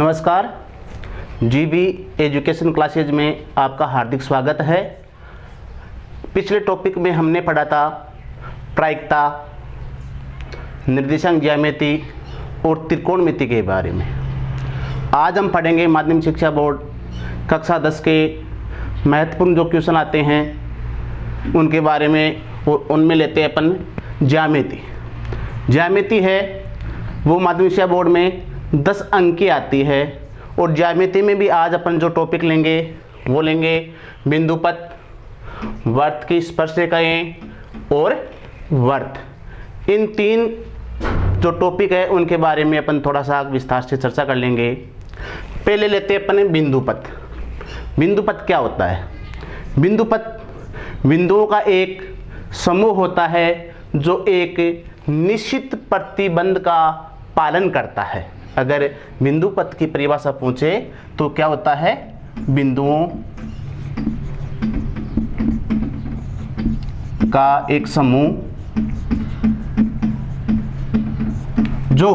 नमस्कार, GB education classes में आपका हार्दिक स्वागत है। पिछले टॉपिक में हमने पढ़ा था प्रायिकता, निर्देशांक ज्यामिति और त्रिकोणमिति के बारे में। आज हम पढ़ेंगे माध्यमिक शिक्षा बोर्ड कक्षा 10 के महत्वपूर्ण जो क्वेश्चन आते हैं उनके बारे में, और उनमें लेते हैं अपन ज्यामिति। ज्यामिति है वो माध्यमिक शिक्षा बोर्ड में 10 अंक की आती है, और ज्यामिति में भी आज अपन जो टॉपिक लेंगे वो लेंगे बिंदुपथ, वर्त की स्पर्शरेखाएं और वर्त। इन तीन जो टॉपिक है उनके बारे में अपन थोड़ा सा विस्तार से चर्चा कर लेंगे। पहले लेते हैं अपन बिंदुपथ। बिंदुपथ क्या होता है? बिंदुपथ बिंदुओं का एक समूह होता है जो एक निश्चित प्रतिबंध का पालन करता है। अगर बिंदुपथ की परिभाषा पूछे तो क्या होता है? बिंदुओं का एक समूह जो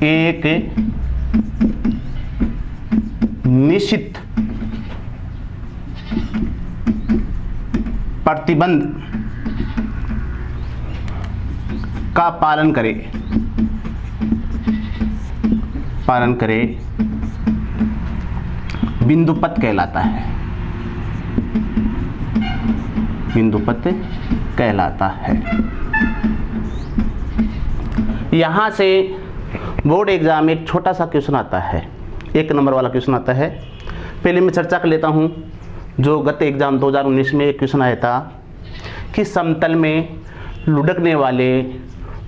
एक निश्चित प्रतिबंध का पालन करे बिंदुपथ कहलाता है। बिंदुपथ कहलाता है। यहां से बोर्ड एग्जाम में एक छोटा सा क्वेश्चन आता है, 1 नंबर वाला क्वेश्चन आता है। पहले मैं चर्चा कर लेता हूं। जो गत एग्जाम 2019 में एक क्वेश्चन आया था कि समतल में लुढ़कने वाले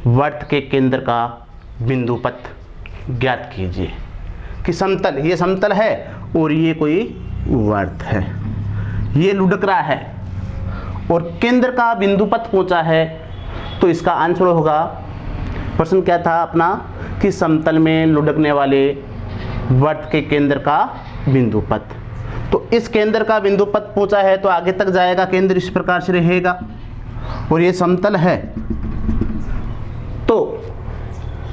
वर्त के केंद्र का बिंदुपथ ज्ञात कीजिए। कि समतल, ये समतल है और ये कोई वर्त है, ये लुढ़क रहा है और केंद्र का बिंदुपथ पहुंचा है, तो इसका आंसर होगा, प्रश्न क्या था अपना, कि समतल में लुढ़कने वाले वर्त के केंद्र का बिंदुपथ। तो इस केंद्र का बिंदुपथ पहुंचा है तो आगे तक जाएगा, केंद्र इस प्रकार से रहेगा और ये समतल है, तो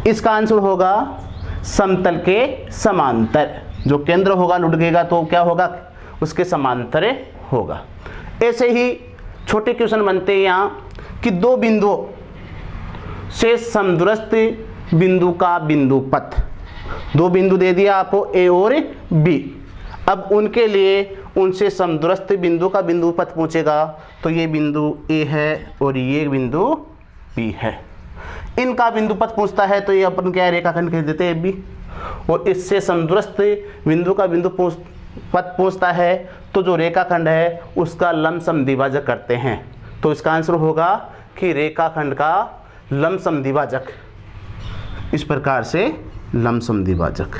इसका आंसर होगा समतल के समांतर। जो केंद्र होगा लुढ़केगा तो क्या होगा? उसके समांतर होगा। ऐसे ही छोटे क्वेश्चन बनते हैं यहाँ कि दो बिंदुओं से समदूरस्थ बिंदु का बिंदुपथ। दो बिंदु दे दिया आपको, ए और बी। अब उनके लिए उनसे समदूरस्थ बिंदु का बिंदुपथ पूछेगा, तो ये बिंदु ए है और ये बिंदु बी है। इनका बिंदुपथ पूछता है तो ये अपन क्या रेखाखंड कह देते हैं बी, और इससे समदूरस्थ बिंदु का बिंदुपथ पूछता है तो जो रेखाखंड है उसका लंब समद्विभाजक करते हैं। तो इसका आंसर होगा कि रेखाखंड का लंब समद्विभाजक, इस प्रकार से लंब समद्विभाजक,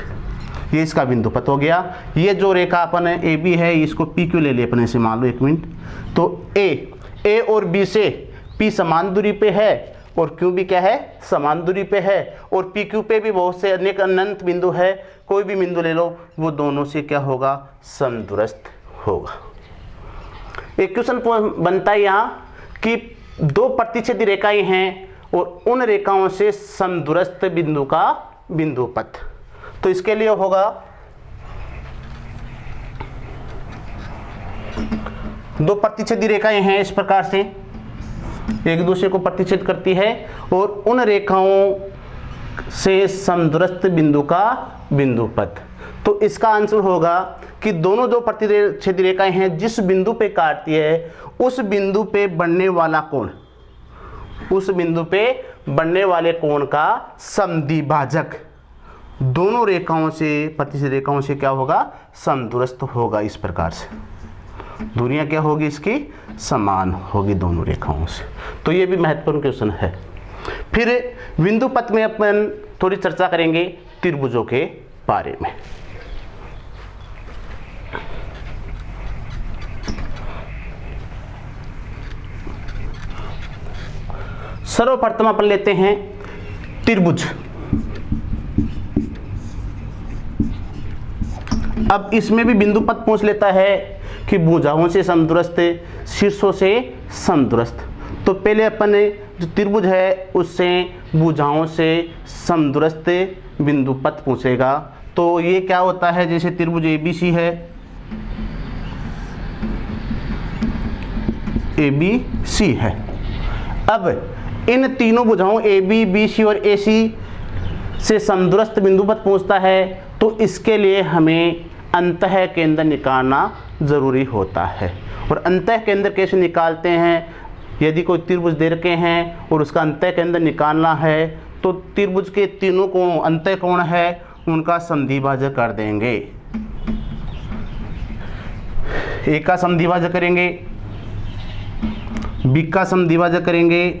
ये इसका बिंदुपथ हो गया। ये जो रेखा अपन ए बी है इसको पी क्यू ले लिए अपने से, मान लो 1 मिनट। तो ए और बी से पी समान दूरी पे है और क्यू भी क्या है? समान दूरी पे है, और पी क्यू पे भी बहुत से अनेक अनंत बिंदु है। कोई भी बिंदु ले लो, वो दोनों से क्या होगा? समदूरस्थ होगा। एक क्वेश्चन बनता है यहाँ कि दो प्रतिच्छेदी रेखाएं हैं और उन रेखाओं से समदूरस्थ बिंदु का बिंदुपथ। तो इसके लिए होगा, दो प्रतिच्छेदी रेखाएं हैं इस प्रकार से, एक दूसरे को प्रतिच्छेद करती है और उन रेखाओं से समदूरस्थ बिंदु का बिंदुपथ। तो इसका आंसर होगा कि दोनों जो प्रतिच्छेदी रेखाएं हैं जिस बिंदु पे काटती है उस बिंदु पे बनने वाला कोण, उस बिंदु पे बनने वाले कोण का समद्विभाजक दोनों रेखाओं से, प्रतिच्छेद रेखाओं से क्या होगा? समदूरस्थ होगा। इस प्रकार से दूरियां क्या होगी इसकी? समान होगी दोनों रेखाओं से। तो ये भी महत्वपूर्ण क्वेश्चन है। फिर बिंदुपथ में अपन थोड़ी चर्चा करेंगे त्रिभुजों के बारे में। सर्वप्रथम अपन लेते हैं त्रिभुज। अब इसमें भी बिंदुपथ पूछ लेता है कि भुजाओं से समदूरस्थ, शीर्षों से समदूरस्थ। तो पहले अपन ने जो त्रिभुज है उससे भुजाओं से समदूरस्थ बिंदु पथ पूछेगा। तो ये क्या होता है, जैसे त्रिभुज ABC है, ABC है। अब इन तीनों भुजाओं AB, BC और AC से समदूरस्थ बिंदु पथ पूछता है, तो इसके लिए हमें अंतः केंद्र निकालना जरूरी होता है। और अंतः केंद्र कैसे निकालते हैं, यदि कोई त्रिभुज दे रखे हैं और उसका अंतः केंद्र निकालना है, तो त्रिभुज के तीनों कोण अंतः कोण है उनका समद्विभाजक कर देंगे। ए का समद्विभाजक करेंगे, बी का समद्विभाजक करेंगे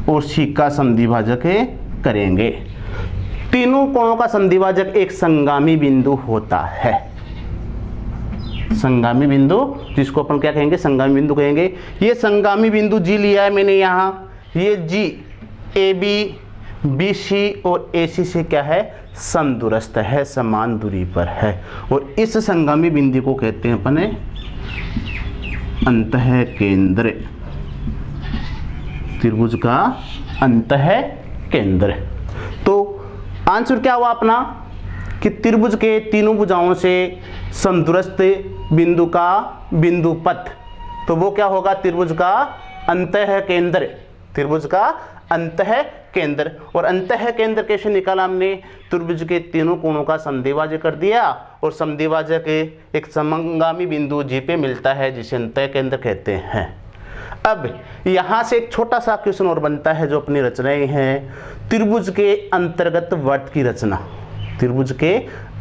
और सी का समद्विभाजक करेंगे। तीनों कोणों का समद्विभाजक एक संगामी बिंदु होता है। संगामी बिंदु, जिसको अपन क्या कहेंगे, संगामी बिंदु कहेंगे। ये संगामी बिंदु जी लिया है मैंने यहाँ, ये जी AB, BC और AC से क्या है, समदूरस्थ है, समान दूरी पर है। और इस संगामी बिंदु को कहते हैं अपने अंतः केंद्र, त्रिभुज का अंतः केंद्र। तो आंसर क्या हुआ अपना कि त्रिभुज के तीनों भुजाओं से समदूरस्थ बिंदु का बिंदु पथ, तो वो क्या होगा, त्रिभुज का अंतः केंद्र, त्रिभुज का अंतः केंद्र। और अंतः केंद्र कैसे निकाला हमने, त्रिभुज के तीनों कोणों का समद्विभाजक कर दिया और समद्विभाजक एक समगामी बिंदु जी पे मिलता है, जिसे अंतः केंद्र कहते हैं। अब यहाँ से एक छोटा सा क्वेश्चन और बनता है जो अपनी रचनाएं हैं, त्रिभुज के अंतर्गत वर्त की रचना, त्रिभुज के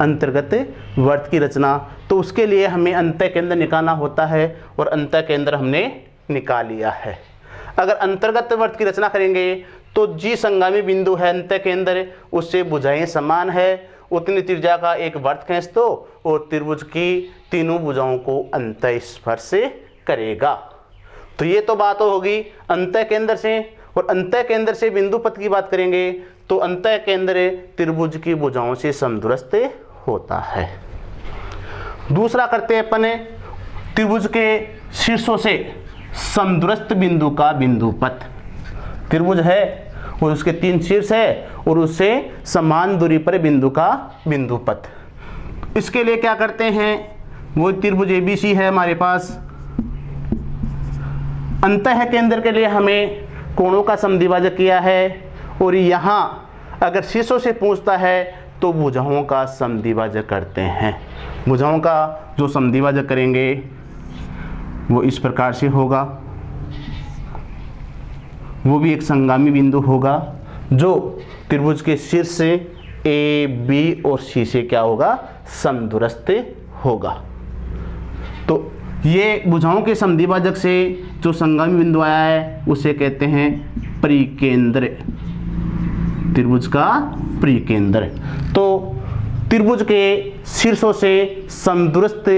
अंतर्गत वर्त की रचना। तो उसके लिए हमें अंतः केंद्र निकालना होता है और अंतः केंद्र हमने निकाल लिया है। अगर अंतर्गत वर्त की रचना करेंगे तो जी संगामी बिंदु है अंतः केंद्र, उससे भुजाएं समान है, उतनी त्रिज्या का एक वर्त खींच दो और त्रिभुज की तीनों भुजाओं को अंतः स्पर्श करेगा। तो ये तो बात होगी अंतः केंद्र से। और अंतः केंद्र से बिंदु पथ की बात करेंगे तो अंतः केंद्र त्रिभुज की भुजाओं से समदूरस्थ होता है। दूसरा करते हैं अपन त्रिभुज के शीर्षों से समदूरस्थ बिंदु का बिंदु पथ। त्रिभुज है और उसके 3 शीर्ष है और उससे समान दूरी पर बिंदु का बिंदु पथ। इसके लिए क्या करते हैं, वो त्रिभुज ABC है हमारे पास। अंतः केंद्र के लिए हमें कोणों का समद्विभाजक किया है और यहाँ अगर शीर्षों से पूछता है तो भुजाओं का समद्विभाजक करते हैं। भुजाओं का जो समद्विभाजक करेंगे वो इस प्रकार से होगा, वो भी एक संगामी बिंदु होगा जो त्रिभुज के शीर्ष से A, B और C से क्या होगा, समदूरस्थ होगा। तो ये भुजाओं के समद्विभाजक से जो संगामी बिंदु आया है उसे कहते हैं परिकेंद्र, त्रिभुज का परिकेंद्र। तो त्रिभुज के शीर्षों से समदूरस्थ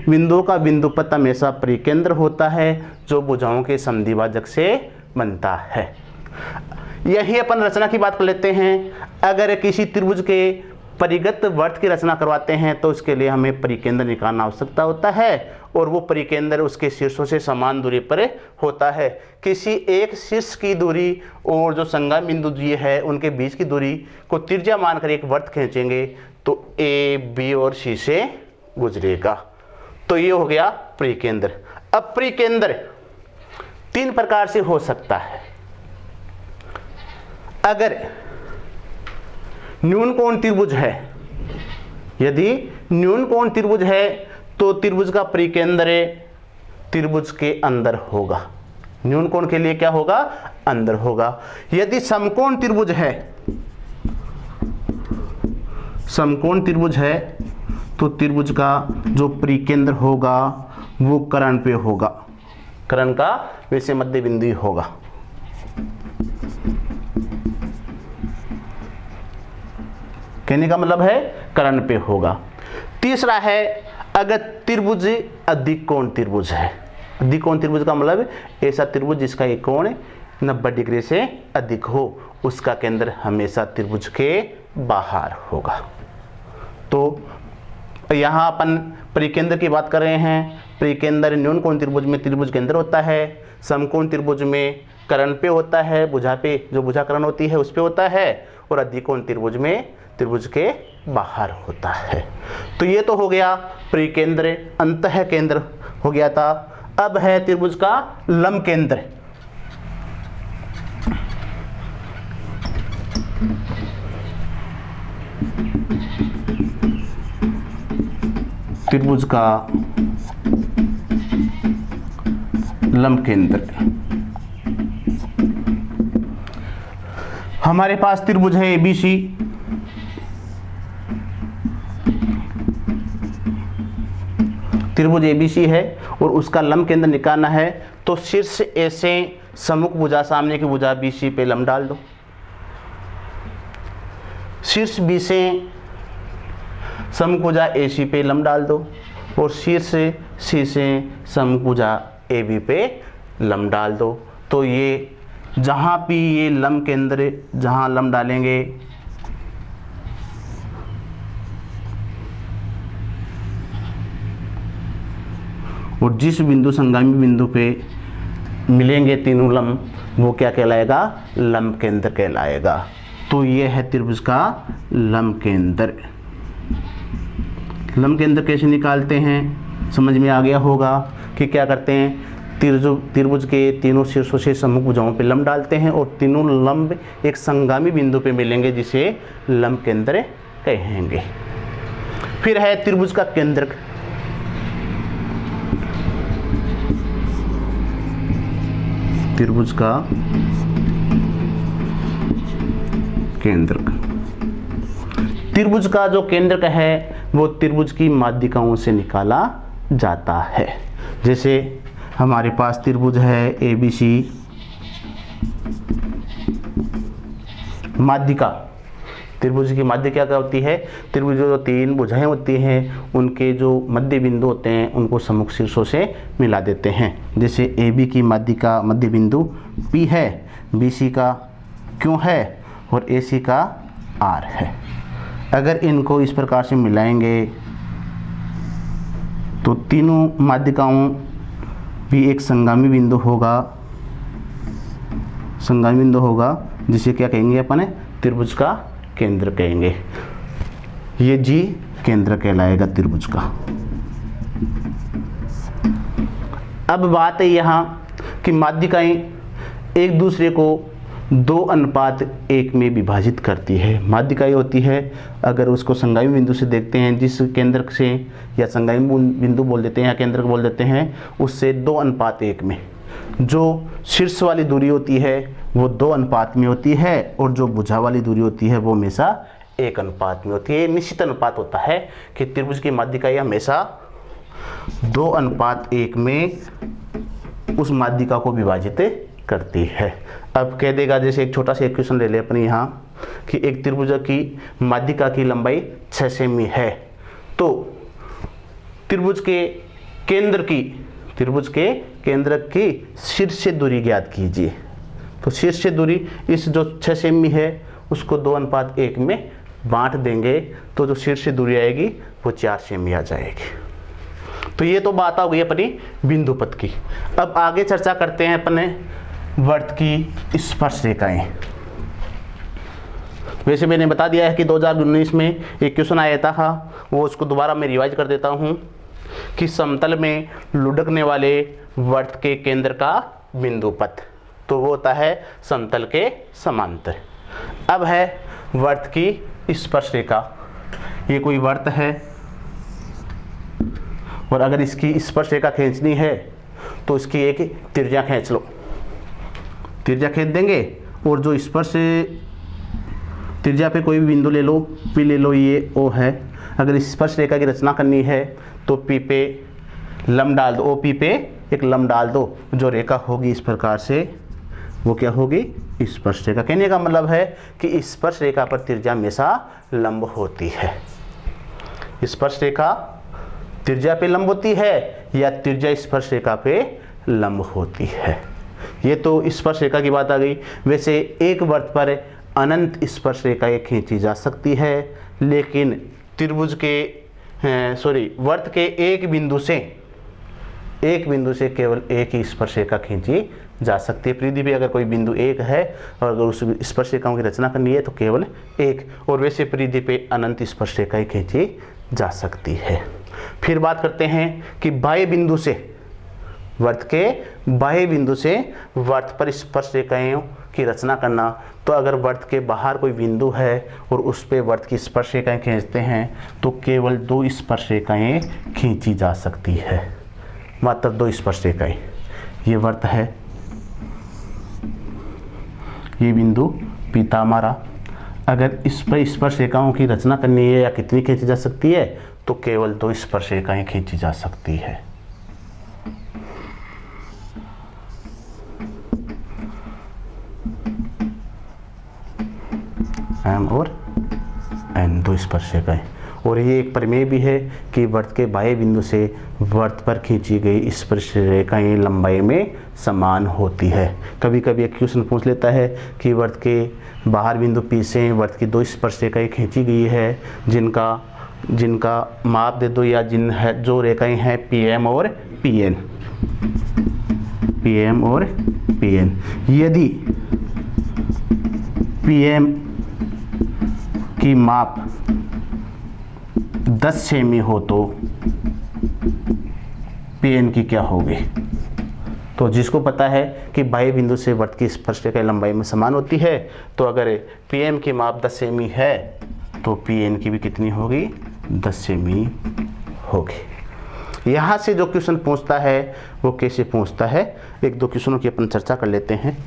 बिंदुओं का बिंदु पथ हमेशा परिकेंद्र होता है जो भुजाओं के समद्विभाजक से बनता है। यही अपन रचना की बात कर लेते हैं। अगर किसी त्रिभुज के परिगत वर्त की रचना करवाते हैं तो उसके लिए हमें परिकेंद्र निकालना आवश्यकता होता है और वो परिकेंद्र उसके शीर्षों से समान दूरी पर होता है। किसी एक शीर्ष की दूरी और जो संगामी बिंदु जी है उनके बीच की दूरी को त्रिज्या मानकर एक वर्त खींचेंगे तो A, B और C से गुजरेगा। तो ये हो गया परिकेंद्र। अब परिकेंद्र 3 प्रकार से हो सकता है। अगर न्यून कोण त्रिभुज है, यदि न्यून कोण त्रिभुज है तो त्रिभुज का परिकेंद्र त्रिभुज के अंदर होगा। न्यून कोण के लिए क्या होगा, अंदर होगा। यदि समकोण त्रिभुज है, समकोण त्रिभुज है तो त्रिभुज का जो परिकेंद्र होगा वो कर्ण पे होगा, कर्ण का वैसे मध्य बिंदु होगा। कहने का मतलब है कर्ण पे होगा। तीसरा है अगर त्रिभुज अधिक कोण त्रिभुज है। अधिक कोण त्रिभुज का मतलब ऐसा त्रिभुज जिसका एक कोण 90 डिग्री से अधिक हो, उसका केंद्र हमेशा त्रिभुज के बाहर होगा। तो यहाँ अपन परिकेंद्र की बात कर रहे हैं। परिकेंद्र न्यून कोण त्रिभुज में त्रिभुज केंद्र होता है, समकोण त्रिभुज में करण पे होता है, भुजा पे जो भुजाकरण होती है उस पे होता है, और अधिकोण त्रिभुज में त्रिभुज के बाहर होता है। तो ये तो हो गया परिकेंद्र, अंतः केंद्र हो गया था। अब है त्रिभुज का लंब केंद्र। त्रिभुज का लंब केंद्र, हमारे पास त्रिभुज है एबीसी, त्रिभुज एबीसी है और उसका लंब केंद्र निकालना है। तो शीर्ष ए से सम्मुख भुजा, सामने की भुजा बीसी पे लंब डाल दो, शीर्ष बी से सम्मुख भुजा एसी पे लंब डाल दो, और शीर्ष सी से सम्मुख भुजा AB पे लंब डाल दो। तो ये जहाँ भी ये लंब केंद्र जहाँ लंब डालेंगे और जिस बिंदु संगामी बिंदु पे मिलेंगे तीनों लंब, वो क्या कहलाएगा? लंब केंद्र कहलाएगा। तो ये है त्रिभुज का लंब केंद्र। लंब केंद्र कैसे निकालते हैं समझ में आ गया होगा कि क्या करते हैं, त्रिभुज के तीनों शीर्षों से सम्मुख भुजाओं पे लंब डालते हैं और तीनों लंब एक संगामी बिंदु पे मिलेंगे जिसे लंब केंद्र कहेंगे। फिर है त्रिभुज का केंद्रक। त्रिभुज का केंद्रक, त्रिभुज का जो केंद्रक है वो त्रिभुज की माध्यिकाओं से निकाला जाता है। जैसे हमारे पास त्रिभुज है ABC, माध्यिका, त्रिभुज की माध्यिका क्या होती है? त्रिभुज जो तीन भुजाएं होती हैं उनके जो मध्य बिंदु होते हैं उनको सम्मुख शीर्षों से मिला देते हैं। जैसे AB की माध्यिका मध्य बिंदु P है, BC का Q है और AC का R है। अगर इनको इस प्रकार से मिलाएंगे तो तीनों माध्यिकाओं भी एक संगामी बिंदु होगा, संगामी बिंदु होगा जिसे क्या कहेंगे अपन? त्रिभुज का केंद्र कहेंगे। ये जी केंद्र कहलाएगा त्रिभुज का। अब बात है यहाँ कि माध्यिकाएं एक दूसरे को 2:1 में विभाजित करती है। माध्यिकाएं होती है, अगर उसको संगामी बिंदु से देखते हैं, जिस केंद्र से या संगामी बिंदु बोल देते हैं या केंद्र बोल देते हैं, उससे 2:1 में जो शीर्ष वाली दूरी होती है वो 2 में होती है और जो भुजा वाली दूरी होती है वो हमेशा 1 में होती है। निश्चित अनुपात होता है कि त्रिभुज की माध्यिकाएं हमेशा 2:1 में उस माध्यिका को विभाजित करती है। अब कह देगा, जैसे एक छोटा सा इक्वेशन ले ले अपने यहाँ कि एक त्रिभुज की माध्यिका की लंबाई 6 सेमी है, तो त्रिभुज के केंद्र की शीर्ष दूरी ज्ञात कीजिए। तो शीर्ष दूरी इस जो 6 सेमी है उसको 2:1 में बांट देंगे तो जो शीर्ष दूरी आएगी वो 4 सेमी आ जाएगी। तो ये तो बात हो गई अपनी बिंदु पथ की। अब आगे चर्चा करते हैं अपने वर्त की स्पर्श रेखाएं। वैसे मैंने बता दिया है कि 2019 में एक क्वेश्चन आया था, वो उसको दोबारा मैं रिवाइज कर देता हूँ कि समतल में लुढ़कने वाले वर्त के केंद्र का बिंदु पथ, तो वो होता है समतल के समांतर। अब है वर्त की स्पर्श रेखा। ये कोई वर्त है और अगर इसकी स्पर्श रेखा खींचनी है तो इसकी एक त्रिज्या खींच लो, त्रिज्या खींच देंगे और जो स्पर्श त्रिज्या पे कोई भी बिंदु ले लो, P ले लो, ये O है। अगर स्पर्श रेखा की रचना करनी है तो P पे लंब डाल दो, OP पे एक लंब डाल दो, जो रेखा होगी इस प्रकार से वो क्या होगी? स्पर्श रेखा। कहने का मतलब है कि स्पर्श रेखा पर त्रिज्या हमेशा लंब होती है। स्पर्श रेखा त्रिज्या पे लंब होती है या त्रिज्या स्पर्श रेखा पे लंब होती है। ये तो स्पर्श रेखा की बात आ गई। वैसे एक वर्त पर अनंत स्पर्श रेखाएं खींची जा सकती है, लेकिन त्रिभुज के वर्त के एक बिंदु से केवल एक ही स्पर्श रेखा खींची जा सकती है। परिधि पे अगर कोई बिंदु एक है और अगर उस स्पर्शरेखाओं की रचना करनी है तो केवल एक, और वैसे परिधि पे अनंत स्पर्शरेखाएं खींची जा सकती है। फिर बात करते हैं कि बाह्य बिंदु से वर्त के बाह्य बिंदु से वर्त पर स्पर्शरेखाओं की रचना करना। तो अगर वर्त के बाहर कोई बिंदु है और उस पे वर्त की स्पर्शरेखाएं खींचते हैं तो केवल 2 स्पर्शरेखाएं खींची जा सकती है, मात्र 2 स्पर्शरेखाएं। ये वर्त है, ये बिंदु पीता हमारा। अगर इस पर स्पर्शरेखाओं की रचना करनी है या कितनी खींची जा सकती है तो केवल 2 स्पर्शरेखाएं खींची जा सकती है। एम और एन, 2 स्पर्शरेखाएं। और ये एक प्रमेय भी है कि वर्त के बाह्य बिंदु से वर्त पर खींची गई स्पर्शरेखाएं लंबाई में समान होती है। कभी कभी एक क्वेश्चन पूछ लेता है कि वर्त के बाहर बिंदु पी से वर्त की 2 स्पर्शरेखाएं खींची गई है, जिनका माप दे दो, या जिन है जो रेखाएं हैं पीएम और पीएन, पीएम और पीएन। यदि पीएम की माप 10 सेमी हो तो पीएन की क्या होगी? तो जिसको पता है कि बाह्य बिंदु से वर्त की स्पर्शरेखा लंबाई में समान होती है, तो अगर पीएम की माप 10 सेमी है तो पीएन की भी कितनी होगी? 10 सेमी होगी। यहाँ से जो क्वेश्चन पूछता है वो कैसे पूछता है, 1-2 क्वेश्चनों की अपन चर्चा कर लेते हैं।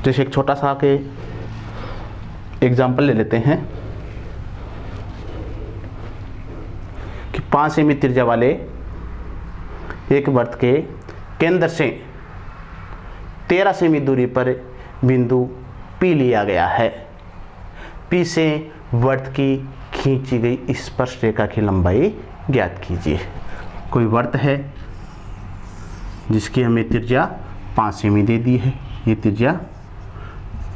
जैसे एक छोटा सा के एग्जाम्पल ले लेते हैं कि 5 सेमी त्रिज्या वाले एक वर्त के केंद्र से 13 सेमी दूरी पर बिंदु P लिया गया है। P से वर्त की खींची गई स्पर्शरेखा की लंबाई ज्ञात कीजिए। कोई वर्त है जिसकी हमें त्रिज्या 5 सेमी दे दी है, ये त्रिज्या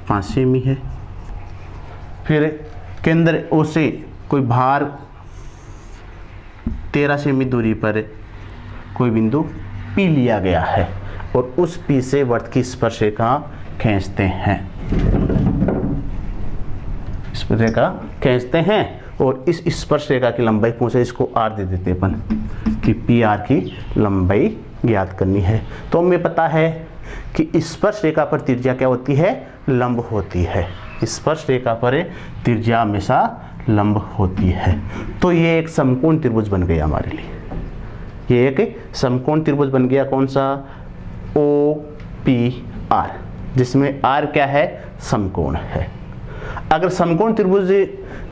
5 सेमी है। फिर केंद्र O से कोई भार 13 सेमी दूरी पर कोई बिंदु P लिया गया है और उस P से वर्त की स्पर्शरेखा खींचते हैं, स्पर्शरेखा खींचते हैं और इस स्पर्शरेखा की लंबाई पूछे, इसको R दे देते अपन कि PR की लंबाई ज्ञात करनी है। तो हमें पता है कि स्पर्शरेखा पर त्रिज्या क्या होती है? लंब होती है। स्पर्शरेखा पर त्रिज्या हमेशा लंब होती है। तो ये एक समकोण त्रिभुज बन गया हमारे लिए। ये एक समकोण त्रिभुज बन गया, कौन सा? OPR, जिसमें R क्या है? समकोण है। अगर समकोण त्रिभुज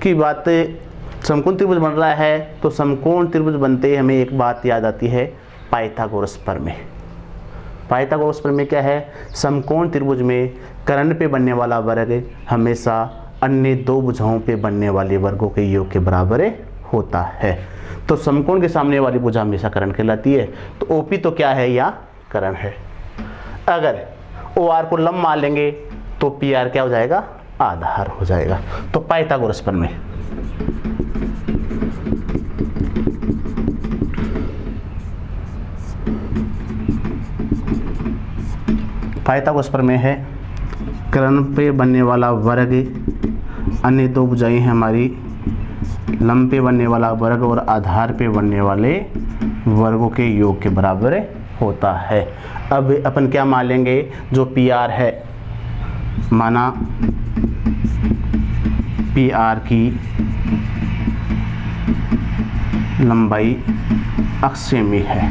की बात, समकोण त्रिभुज बन रहा है तो समकोण त्रिभुज बनते ही हमें एक बात याद आती है, पाइथागोरस प्रमेय। पाइथागोरस प्रमेय क्या है? समकोण त्रिभुज में कर्ण पे बनने वाला वर्ग हमेशा अन्य 2 भुजाओं पे बनने वाले वर्गों के योग के बराबर होता है। तो समकोण के सामने वाली भुजा हमेशा कर्ण कहलाती है। तो OP तो क्या है? या कर्ण है। अगर OR को लंब मान लेंगे तो PR क्या हो जाएगा? आधार हो जाएगा। तो पाइथागोरस प्रमेय, पाइथागोरस प्रमेय है, कर्ण पे बनने वाला वर्ग अन्य 2 भुजाएं हैं हमारी, लंब पे बनने वाला वर्ग और आधार पे बनने वाले वर्गों के योग के बराबर होता है। अब अपन क्या मान लेंगे? जो PR है, माना PR की लंबाई अक्षसेमी है,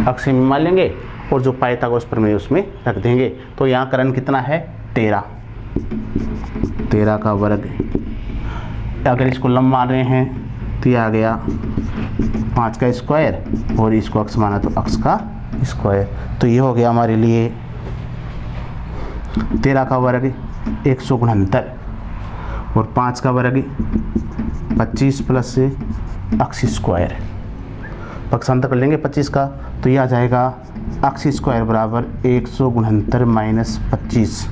अक्षसेमी मान लेंगे और जो पाइथागोरस प्रमेय उसमें रख देंगे। तो यहाँ कर्ण कितना है? 13 का वर्ग। अगर इसको लंब मान रहे हैं तो ये आ गया 5 का स्क्वायर और इसको अक्ष माना तो अक्ष का स्क्वायर। तो ये हो गया हमारे लिए 13 का वर्ग 169 और 5 का वर्ग 25 प्लस अक्ष स्क्वायर, पक्षांतर कर लेंगे 25 का, तो ये आ जाएगा अक्ष स्क्वायर बराबर 169 माइनस 25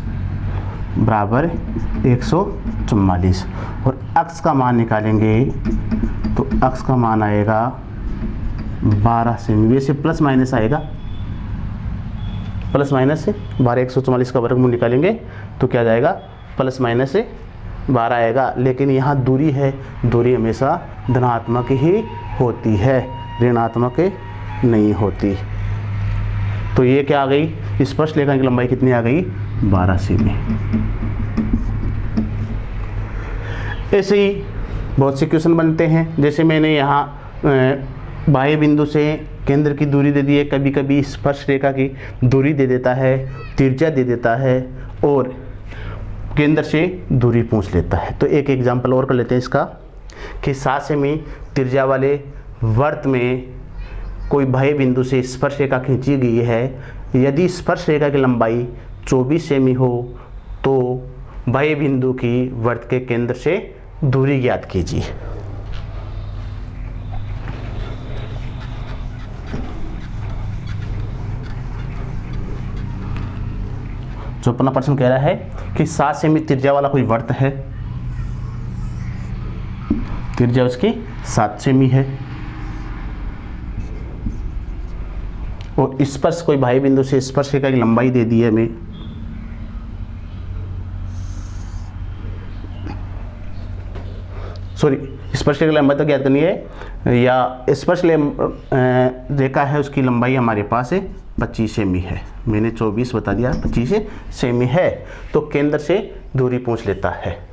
बराबर 144। और अक्ष का मान निकालेंगे तो अक्ष का मान आएगा 12 सेमी, वैसे प्लस माइनस आएगा, प्लस माइनस से 12 144 का वर्गमूल निकालेंगे तो क्या जाएगा, प्लस माइनस से 12 आएगा। लेकिन यहाँ दूरी है, दूरी हमेशा धनात्मक ही होती है, ऋणात्मक नहीं होती। तो ये क्या आ गई, स्पर्श रेखा की लंबाई कितनी आ गई, 12 सेमी। ऐसे ही बहुत से क्वेश्चन बनते हैं, जैसे मैंने यहाँ बाह्य बिंदु से केंद्र की दूरी दे दी है, कभी कभी स्पर्श रेखा की दूरी दे देता है, त्रिज्या दे देता है और केंद्र से दूरी पूछ लेता है। तो एक एग्जाम्पल और कर लेते हैं इसका, कि 7 सेमी त्रिज्या वाले वृत्त में कोई बाह्य बिंदु से स्पर्श रेखा खींची गई है। यदि स्पर्श रेखा की लंबाई 24 सेमी हो तो बाह्य बिंदु की वृत्त के केंद्र से दूरी ज्ञात कीजिए। जो अपना प्रश्न कह रहा है कि 7 सेमी त्रिज्या वाला कोई वृत्त है, त्रिज्या उसकी 7 सेमी है और स्पर्श कोई बाह्य बिंदु से स्पर्श रेखा की लंबाई दे दी है हमें, सॉरी स्पर्श रेखा की लंबाई तो ज्ञात करनी है, या स्पर्श रेखा है उसकी लंबाई हमारे पास है 25 सेमी है, मैंने 24 बता दिया, 25 सेमी है। तो केंद्र से दूरी पूछ लेता है।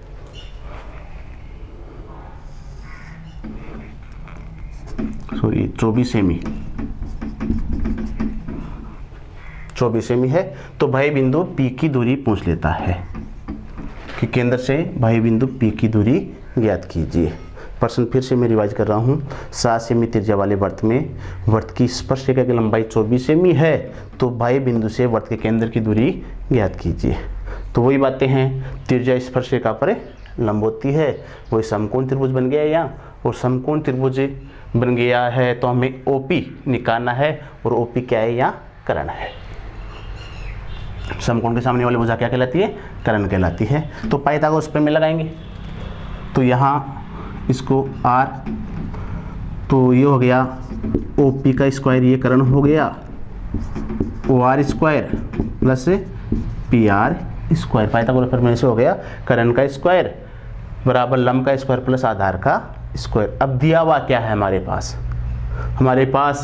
सॉरी 24 सेमी, 24 सेमी है। तो बाह्य बिंदु P की दूरी पूछ लेता है कि केंद्र से बाह्य बिंदु P की दूरी ज्ञात कीजिए। प्रश्न फिर से मैं रिवाइज कर रहा हूँ, 7 सेमी त्रिज्या वाले वृत्त में वृत्त की स्पर्श रेखा की लंबाई 24 सेमी है, तो बाह्य बिंदु से वृत्त के केंद्र की दूरी ज्ञात कीजिए। तो वही बातें हैं, त्रिज्या स्पर्श रेखा पर लंब होती है, वही समकोण त्रिभुज बन गया यहाँ, और समकोण त्रिभुज बन गया है तो हमें OP निकालना है, और OP क्या है, यहाँ कर्ण है। समकोण के सामने वाली भुजा क्या कहलाती है, कर्ण कहलाती है। तो पाइथागोरस प्रमेय में लगाएंगे, तो यहाँ इसको R, तो ये हो गया OP का स्क्वायर, ये कर्ण हो गया, OR square plus PR square, Pythagoras प्रमेय से हो गया कर्ण का स्क्वायर बराबर लंब का स्क्वायर प्लस आधार का स्क्वायर। अब दिया हुआ क्या है हमारे पास, हमारे पास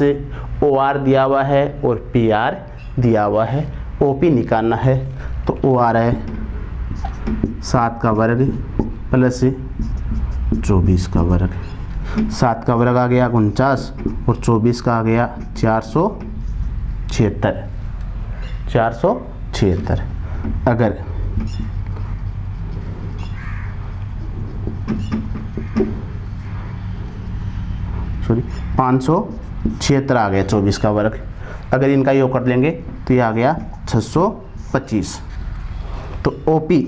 OR दिया हुआ है और PR दिया हुआ है, OP निकालना है। तो OR है 7 का वर्ग प्लस 24 का वर्ग, 7 का वर्ग आ गया 49 और 24 का आ गया 476। अगर सॉरी 576 आ गया 24 का वर्ग, अगर इनका योग कर लेंगे तो ये आ गया 625। तो OP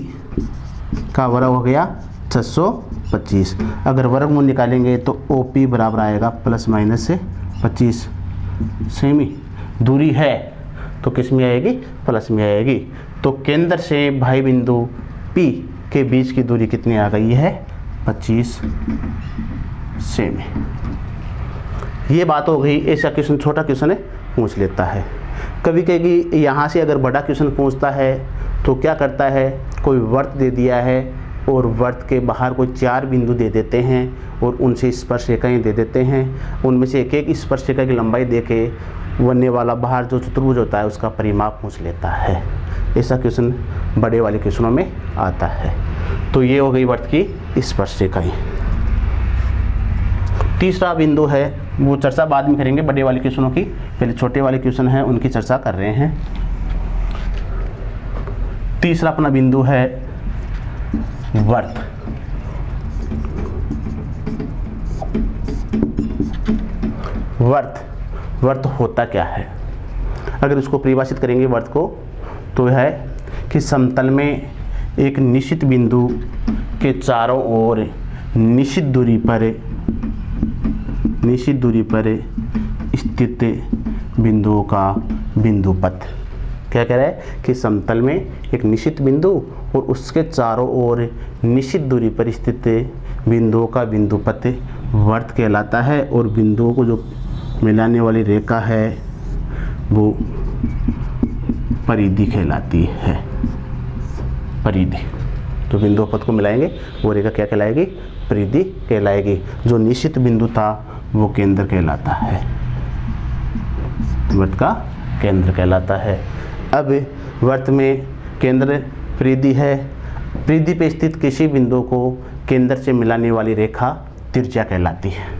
का वर्ग हो गया 625। अगर वर्गमूल निकालेंगे तो OP बराबर आएगा प्लस माइनस से 25 सेमी। दूरी है तो किस में आएगी, प्लस में आएगी। तो केंद्र से बाह्य बिंदु P के बीच की दूरी कितनी आ गई है, 25 सेमी। ये बात हो गई। ऐसा क्वेश्चन छोटा क्वेश्चन है पूछ लेता है। कभी कभी यहाँ से अगर बड़ा क्वेश्चन पूछता है तो क्या करता है, कोई वृत्त दे दिया है और वृत्त के बाहर कोई 4 बिंदु दे देते हैं और उनसे स्पर्श रेखाएँ दे देते हैं, उनमें से एक एक स्पर्श रेखा की लंबाई देके बनने वाला बाहर जो चतुर्भुज होता है उसका परिमाप पूछ लेता है। ऐसा क्वेश्चन बड़े वाले क्वेश्चनों में आता है। तो ये हो गई वृत्त की स्पर्श रेखाएँ। तीसरा बिंदु है, वो चर्चा बाद में करेंगे बड़े वाले क्वेश्चनों की, पहले छोटे वाले क्वेश्चन हैं उनकी चर्चा कर रहे हैं। तीसरा अपना बिंदु है वृत्त। वृत्त होता क्या है, अगर उसको परिभाषित करेंगे वृत्त को तो है कि समतल में एक निश्चित बिंदु के चारों ओर निश्चित दूरी पर स्थित बिंदुओं का बिंदु पथ। क्या कह रहा है कि समतल में एक निश्चित बिंदु और उसके चारों ओर निश्चित दूरी पर स्थित बिंदुओं का बिंदु पथ वृत्त कहलाता है। और बिंदुओं को जो मिलाने वाली रेखा है वो परिधि कहलाती है। परिधि, जो बिंदु पथ को मिलाएंगे वो रेखा क्या कहलाएगी? परिधि कहलाएगी। जो निश्चित बिंदु था वो केंद्र कहलाता है, वृत्त का केंद्र कहलाता है। अब वृत्त में केंद्र परिधि है। परिधि पे स्थित किसी बिंदु को केंद्र से मिलाने वाली रेखा त्रिज्या कहलाती है।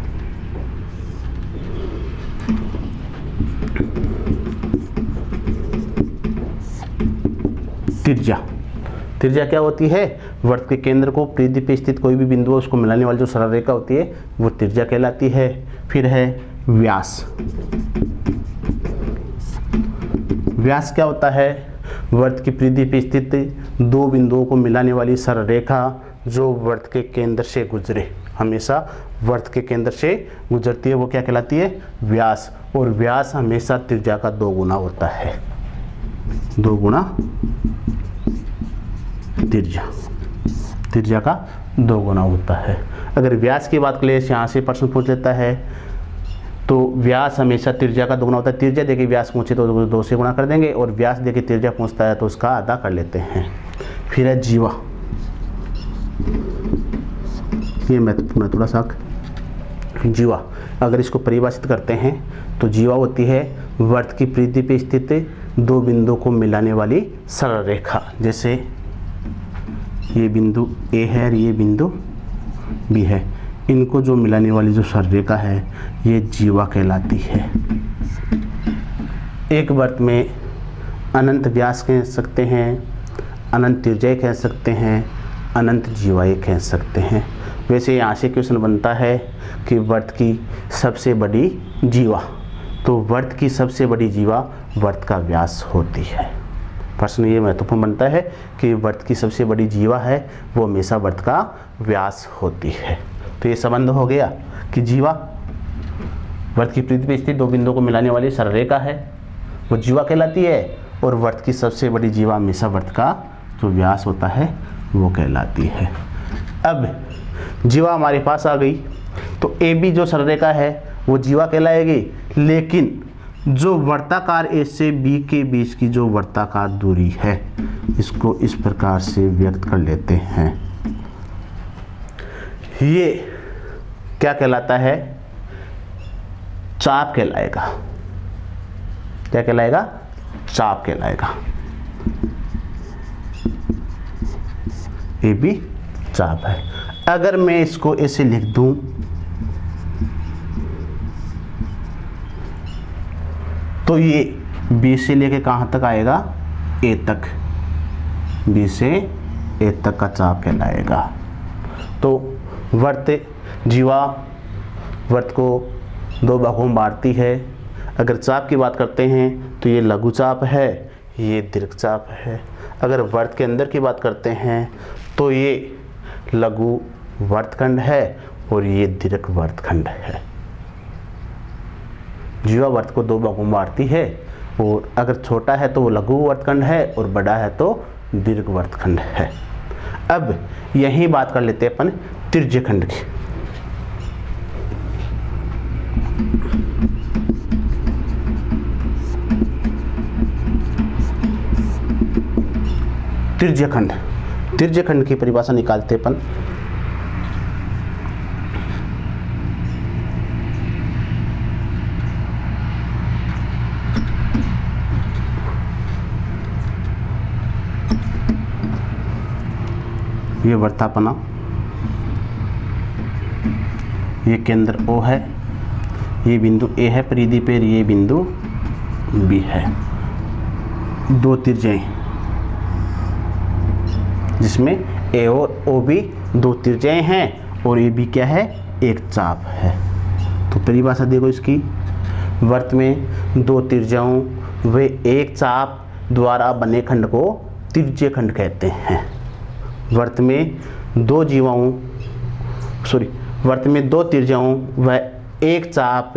त्रिज्या क्या होती है? वृत्त के केंद्र को परिधि पे स्थित कोई भी बिंदु है उसको मिलाने वाली जो सरल रेखा होती है वो त्रिज्या कहलाती है। फिर है व्यास। व्यास क्या होता है? वृत्त की परिधि पे स्थित दो बिंदुओं को मिलाने वाली सरल रेखा जो वृत्त के केंद्र से गुजरे, हमेशा वृत्त के केंद्र से गुजरती है, वो क्या कहलाती है? व्यास। और व्यास हमेशा त्रिज्या का 2 गुना होता है। 2 गुना त्रिज्या का 2 गुना होता है। अगर व्यास की बात करें, यहाँ से प्रश्न पूछ लेता है तो व्यास हमेशा त्रिज्या का 2 गुना होता है। त्रिज्या देखिए व्यास पूछे तो 2 से गुना कर देंगे, और व्यास देखिए त्रिज्या पूछता है तो उसका आधा कर लेते हैं। फिर है जीवा। ये महत्वपूर्ण है थोड़ा सा। जीवा, अगर इसको परिभाषित करते हैं तो जीवा होती है वृत्त की परिधि पे स्थित 2 बिंदु को मिलाने वाली सरल रेखा। जैसे ये बिंदु ए है और ये बिंदु बी है, इनको जो मिलाने वाली जो सरल रेखा है ये जीवा कहलाती है। एक वृत्त में अनंत व्यास कह सकते हैं, अनंत त्रिज्या कह सकते हैं, अनंत जीवाएं कह सकते हैं। वैसे यहाँ से क्वेश्चन बनता है कि वृत्त की सबसे बड़ी जीवा, तो वृत्त की सबसे बड़ी जीवा वृत्त का व्यास होती है। प्रश्न ये महत्वपूर्ण बनता है कि वृत्त की सबसे बड़ी जीवा है वो हमेशा वृत्त का व्यास होती है। तो ये संबंध हो गया कि जीवा वृत्त की परिधि पे स्थित 2 बिंदुओं को मिलाने वाली सरल रेखा है, वो जीवा कहलाती है, और वृत्त की सबसे बड़ी जीवा हमेशा वृत्त का जो व्यास होता है वो कहलाती है। अब जीवा हमारे पास आ गई तो ए बी जो सरल रेखा है वो जीवा कहलाएगी, लेकिन जो वर्ताकार ए से बी के बीच की जो वर्ताकार दूरी है इसको इस प्रकार से व्यक्त कर लेते हैं। ये क्या कहलाता है? चाप कहलाएगा। क्या कहलाएगा? चाप कहलाएगा। ए बी चाप है। अगर मैं इसको ऐसे लिख दूं तो ये बी से लेके कहाँ तक आएगा? ए तक। बी से ए तक का चाप कहलाएगा। तो वृत्त जीवा वृत्त को 2 भागों में बांटती है। अगर चाप की बात करते हैं तो ये लघु चाप है, ये दीर्घ चाप है। अगर वृत्त के अंदर की बात करते हैं तो ये लघु वर्तखंड है और ये दीर्घ वर्तखंड है। जीवा वृत्त को 2 भागों में बांटती है, और अगर छोटा है तो वो लघु वर्तखंड है और बड़ा है तो दीर्घ वर्तखंड है। अब यही बात कर लेते हैं अपन त्रिज्यखंड की। त्रिज्यखंड की परिभाषा निकालते अपन। ये वर्तापना, ये केंद्र O है, ये बिंदु A है परिधि पे, ये बिंदु B है। 2 त्रिज्याएं जिसमें A और OB 2 त्रिज्याएं हैं, और AB क्या है? एक चाप है। तो परिभाषा देखो इसकी। वृत्त में 2 त्रिज्याओं व एक चाप द्वारा बने खंड को त्रिज्यखंड कहते हैं। वृत्त में 2 त्रिज्याओं व एक चाप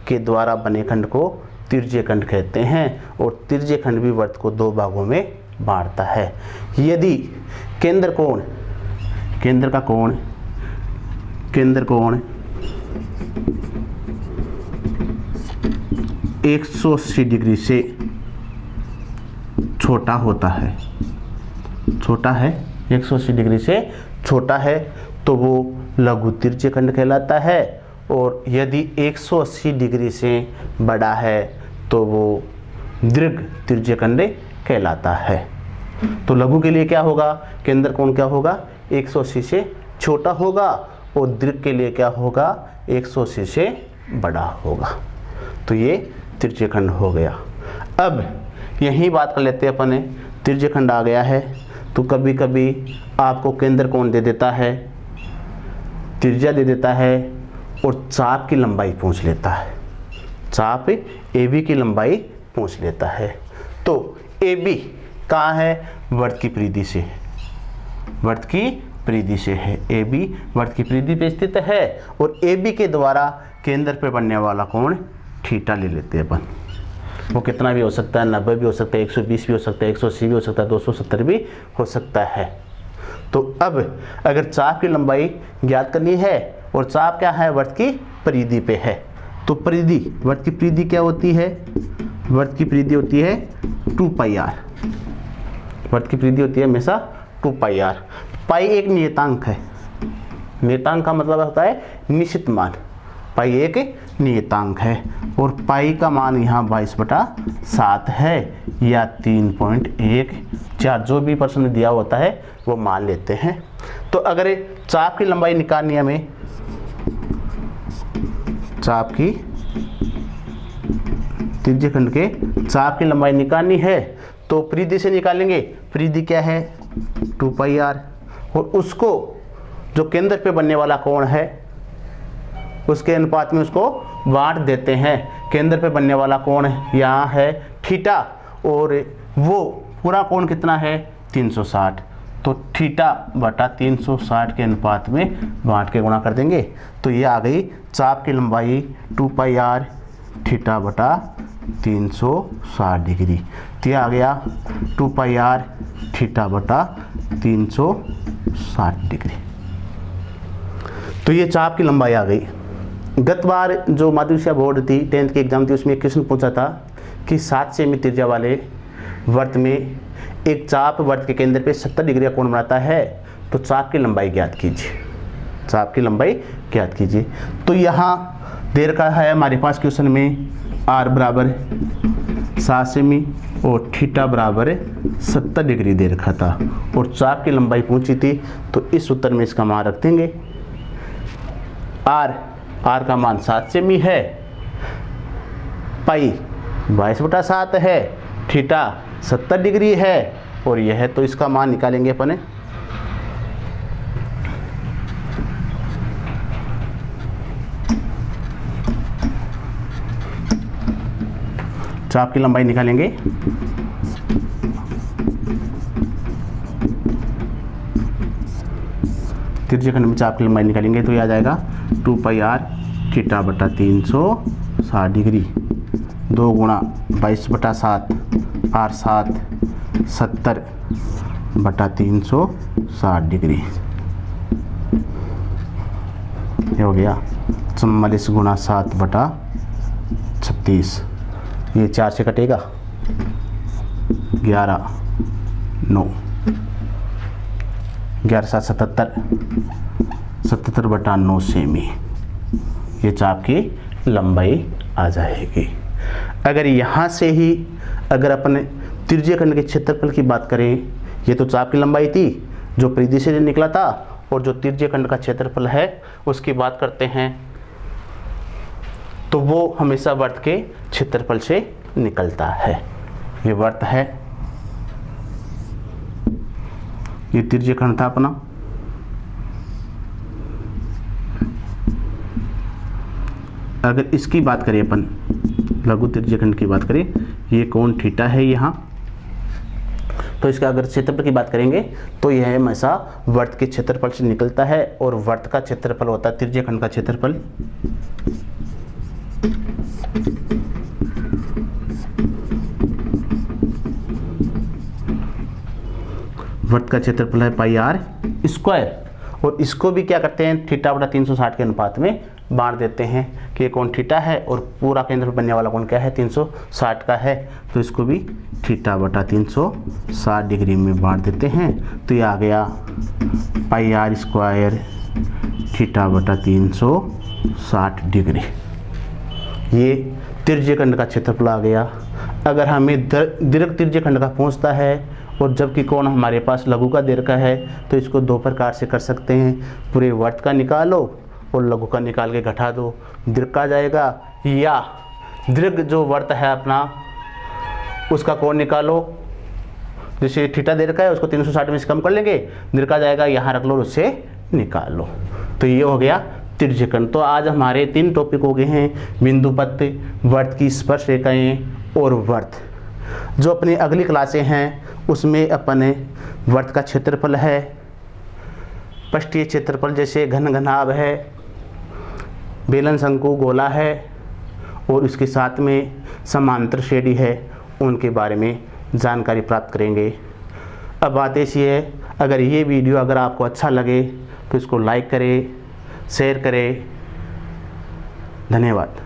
के द्वारा बने खंड को त्रिज्यखंड कहते हैं, और त्रिज्यखंड भी वृत्त को 2 भागों में बांटता है। यदि केंद्र 180 डिग्री से छोटा होता है, छोटा है 180 डिग्री से छोटा है तो वो लघु तिर्यकखंड कहलाता है, और यदि 180 डिग्री से बड़ा है तो वो दीर्घ तिर्यकखंड कहलाता है। तो लघु के लिए क्या होगा, केंद्र कोण क्या होगा, 180 से छोटा होगा, और दीर्घ के लिए क्या होगा, 180 से बड़ा होगा। तो ये तिर्यकखंड हो गया। अब यही बात कर लेते हैं अपन, तिर्यकखंड आ गया है तो कभी कभी आपको केंद्र कोण दे देता है, त्रिज्या दे देता है, और चाप की लंबाई पूछ लेता है, चाप AB की लंबाई पूछ लेता है। तो AB कहाँ है, वृत्त की परिधि से, वृत्त की परिधि से है, AB वृत्त की परिधि पे स्थित है, और AB के द्वारा केंद्र पे बनने वाला कोण थीटा ले लेते हैं अपन। वो कितना भी हो सकता है, 90 भी हो सकता है, 120 भी हो सकता है, 180 भी हो सकता है, 270 भी हो सकता है। तो अब अगर चाप की लंबाई ज्ञात करनी है और चाप क्या है, वृत्त की परिधि पे है, तो परिधि, वृत्त की परिधि क्या होती है, वृत्त की परिधि होती है 2πr, वृत्त की परिधि होती है हमेशा 2πr। पाई एक नियतांक है, नियतांक का मतलब होता है निश्चित मान, पाई एक नियतांक है, और पाई का मान यहाँ 22/7 है या 3.14, जो भी प्रश्न में दिया होता है वो मान लेते हैं। तो अगर चाप की लंबाई निकालनी है हमें, चाप की, तिर्यकखंड के चाप की लंबाई निकालनी है तो परिधि से निकालेंगे, परिधि क्या है 2πr, और उसको जो केंद्र पे बनने वाला कोण है उसके अनुपात में उसको बांट देते हैं। केंद्र पे बनने वाला कोण यहाँ है थीटा, और वो पूरा कोण कितना है 360, तो θ/360 के अनुपात में बांट के गुणा कर देंगे, तो ये आ गई चाप की लंबाई 2πr θ/360 डिग्री। तो ये आ गया 2πr θ/360 डिग्री। तो ये चाप की लंबाई आ गई। गत बार जो माध्यमिक बोर्ड थी 10th की एग्जाम थी, उसमें एक क्वेश्चन पूछा था कि 7 सेमी त्रिज्या वाले वृत्त में एक चाप वृत्त के केंद्र पे 70 डिग्री का कोण बनाता है, तो चाप की लंबाई ज्ञात कीजिए, चाप की लंबाई ज्ञात कीजिए। तो यहाँ दे रखा है हमारे पास क्वेश्चन में r बराबर 7 सेमी और थीटा बराबर 70 डिग्री दे रखा था, और चाप की लंबाई पूछी थी, तो इस उत्तर में इसका मान रख देंगे। r का मान 7 सेमी है, पाई 22/7 है, थीटा 70 डिग्री है, और यह तो इसका मान निकालेंगे अपन। चाप की लंबाई निकालेंगे, तिर्यकखंड में चाप की लंबाई निकालेंगे, तो यह आ जाएगा 2πr θ/360 डिग्री, 2 गुणा 22/7 r7 70/360 डिग्री, ये हो गया 44 गुणा 7/36, ये 4 से कटेगा 11 9 11 7 77 77/9 सेमी, ये चाप की लंबाई आ जाएगी। अगर यहाँ से ही अगर अपन तिर्यकखंड के क्षेत्रफल की बात करें, ये तो चाप की लंबाई थी जो परिधि से निकला था, और जो तिर्यकखंड का क्षेत्रफल है उसकी बात करते हैं, तो वो हमेशा वृत्त के क्षेत्रफल से निकलता है। ये वृत्त है, ये तिर्यकखंड था अपना, अगर इसकी बात करें अपन, लघु तिर्यकखंड की बात करें, ये कोण थीटा है यहाँ, तो इसका अगर क्षेत्रफल की बात करेंगे तो यह हमेशा वृत्त के क्षेत्रफल से निकलता है, और वृत्त का क्षेत्रफल होता है तिर्यकखंड का क्षेत्रफल, वृत्त का क्षेत्रफल है πr², और इसको भी क्या करते हैं θ/360 के अनुपात में बांट देते हैं कि ये कोण थीटा है और पूरा केंद्र बनने वाला कोण क्या है 360 का है, तो इसको भी थीटा बटा 360 डिग्री में बांट देते हैं। तो ये आ गया पाई आर स्क्वायर थीटा बटा 360 डिग्री। ये तिर्यखंड का क्षेत्रफल आ गया। अगर हमें दीर्घ तिर्यखंड का पूछता है और जबकि कोण हमारे पास लघु का दीर्घ का है, तो इसको दो प्रकार से कर सकते हैं, पूरे वर्त का निकालो और लघु का निकाल के घटा दो, दीर्घ का जाएगा, या दीर्घ जो वर्त है अपना उसका कोण निकालो, जैसे थीटा दीर्घ का है उसको 360 में से कम कर लेंगे, दीर्घ का जाएगा यहाँ रख लो और उससे निकाल लो। तो ये हो गया तिर्यखंड। तो आज हमारे 3 टॉपिक हो गए हैं, बिंदुपथ, वर्त की स्पर्श रेखाएं और वर्त। जो अपनी अगली क्लासें हैं उसमें अपने वर्त का क्षेत्रफल है, पृष्ठीय क्षेत्रफल जैसे घन घनाभ है, बेलन शंकु गोला है और उसके साथ में समांतर श्रेणी है, उनके बारे में जानकारी प्राप्त करेंगे। अब बात ऐसी है, अगर ये वीडियो अगर आपको अच्छा लगे तो इसको लाइक करें, शेयर करें। धन्यवाद।